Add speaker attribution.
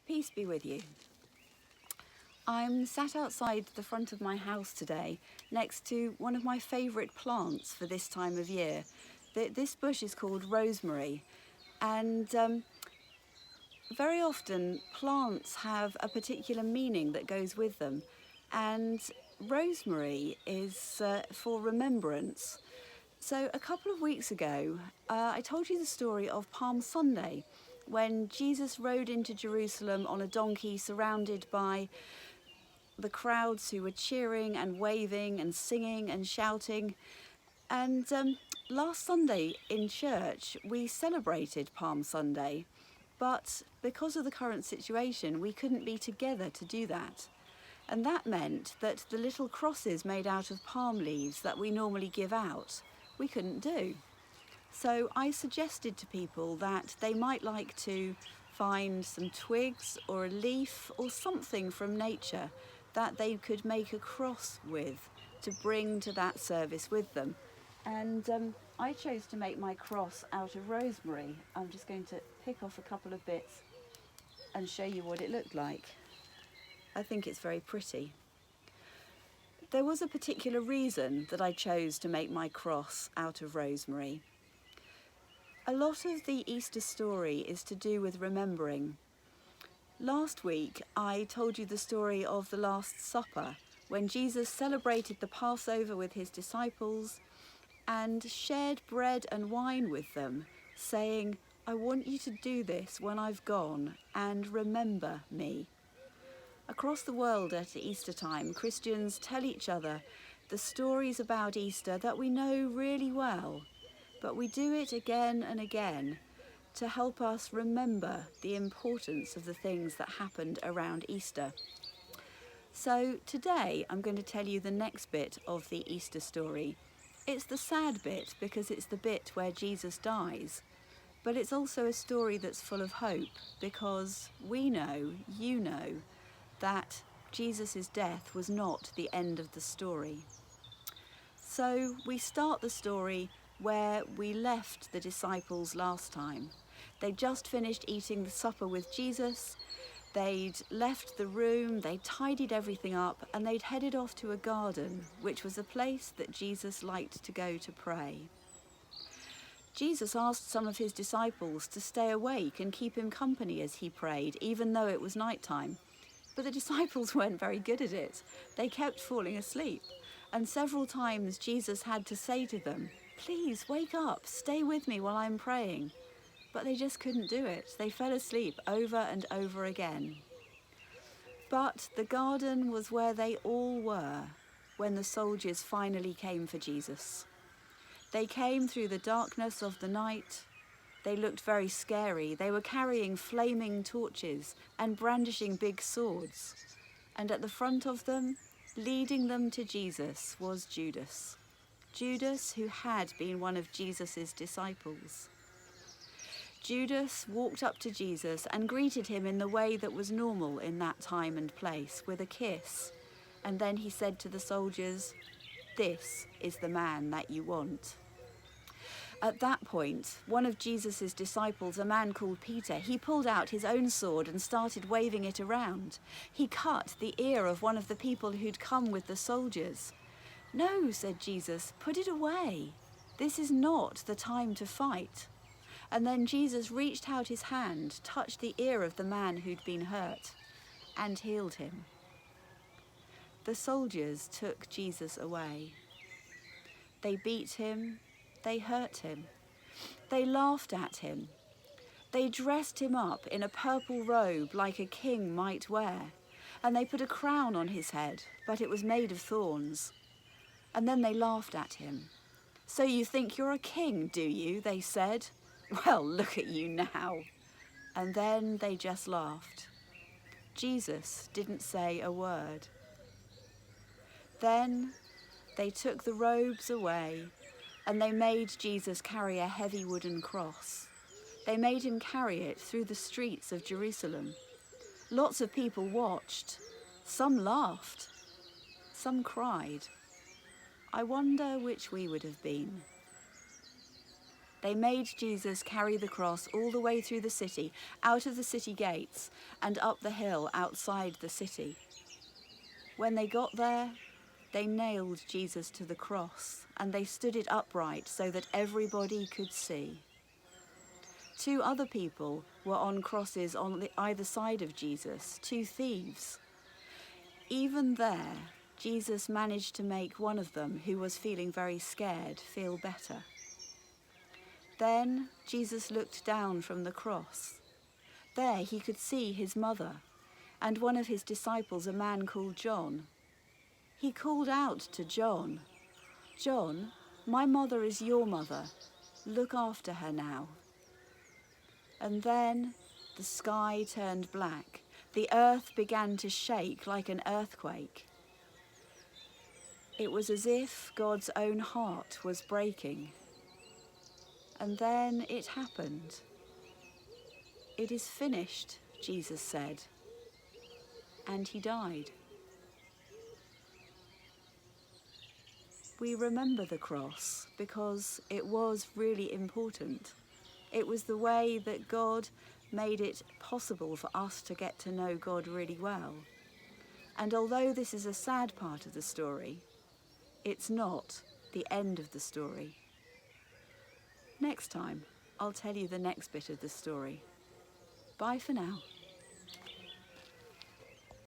Speaker 1: Peace be with you. I'm sat outside the front of my house today next to one of my favourite plants for this time of year. This bush is called rosemary, and very often plants have a particular meaning that goes with them, and rosemary is for remembrance. So a couple of weeks ago, I told you the story of Palm Sunday, when Jesus rode into Jerusalem on a donkey surrounded by the crowds who were cheering and waving and singing and shouting. And last Sunday in church, we celebrated Palm Sunday, but because of the current situation, we couldn't be together to do that. And that meant that the little crosses made out of palm leaves that we normally give out, we couldn't do. So I suggested to people that they might like to find some twigs or a leaf or something from nature that they could make a cross with to bring to that service with them. And I chose to make my cross out of rosemary. I'm just going to pick off a couple of bits and show you what it looked like. I think it's very pretty. There was a particular reason that I chose to make my cross out of rosemary. A lot of the Easter story is to do with remembering. Last week I told you the story of the Last Supper, when Jesus celebrated the Passover with his disciples and shared bread and wine with them, saying, "I want you to do this when I've gone and remember me." Across the world at Easter time, Christians tell each other the stories about Easter that we know really well, but we do it again and again to help us remember the importance of the things that happened around Easter. So today I'm going to tell you the next bit of the Easter story. It's the sad bit because it's the bit where Jesus dies, but it's also a story that's full of hope because we know, you know, that Jesus' death was not the end of the story. So we start the story where we left the disciples last time. They'd just finished eating the supper with Jesus, they'd left the room, they'd tidied everything up, and they'd headed off to a garden, which was a place that Jesus liked to go to pray. Jesus asked some of his disciples to stay awake and keep him company as he prayed, even though it was night time. But the disciples weren't very good at it. They kept falling asleep, and several times Jesus had to say to them, "Please wake up, stay with me while I'm praying." But they just couldn't do it. They fell asleep over and over again. But the garden was where they all were when the soldiers finally came for Jesus. They came through the darkness of the night. They looked very scary. They were carrying flaming torches and brandishing big swords. And at the front of them, leading them to Jesus, was Judas. Judas, who had been one of Jesus' disciples. Judas walked up to Jesus and greeted him in the way that was normal in that time and place, with a kiss. And then he said to the soldiers, "This is the man that you want." At that point, one of Jesus' disciples, a man called Peter, he pulled out his own sword and started waving it around. He cut the ear of one of the people who'd come with the soldiers. "No," said Jesus, "put it away. This is not the time to fight." And then Jesus reached out his hand, touched the ear of the man who'd been hurt, and healed him. The soldiers took Jesus away. They beat him, they hurt him, they laughed at him. They dressed him up in a purple robe like a king might wear, and they put a crown on his head, but it was made of thorns. And then they laughed at him. "So you think you're a king, do you?" they said. "Well, look at you now." And then they just laughed. Jesus didn't say a word. Then they took the robes away and they made Jesus carry a heavy wooden cross. They made him carry it through the streets of Jerusalem. Lots of people watched. Some laughed. Some cried. I wonder which we would have been. They made Jesus carry the cross all the way through the city, out of the city gates, and up the hill outside the city. When they got there, they nailed Jesus to the cross, and they stood it upright so that everybody could see. 2 other people were on crosses on either side of Jesus, 2 thieves. Even there, Jesus managed to make one of them, who was feeling very scared, feel better. Then Jesus looked down from the cross. There he could see his mother and one of his disciples, a man called John. He called out to John, "John, my mother is your mother. Look after her now." And then the sky turned black. The earth began to shake like an earthquake. It was as if God's own heart was breaking. And then it happened. "It is finished," Jesus said, and he died. We remember the cross because it was really important. It was the way that God made it possible for us to get to know God really well. And although this is a sad part of the story, it's not the end of the story. Next time, I'll tell you the next bit of the story. Bye for now.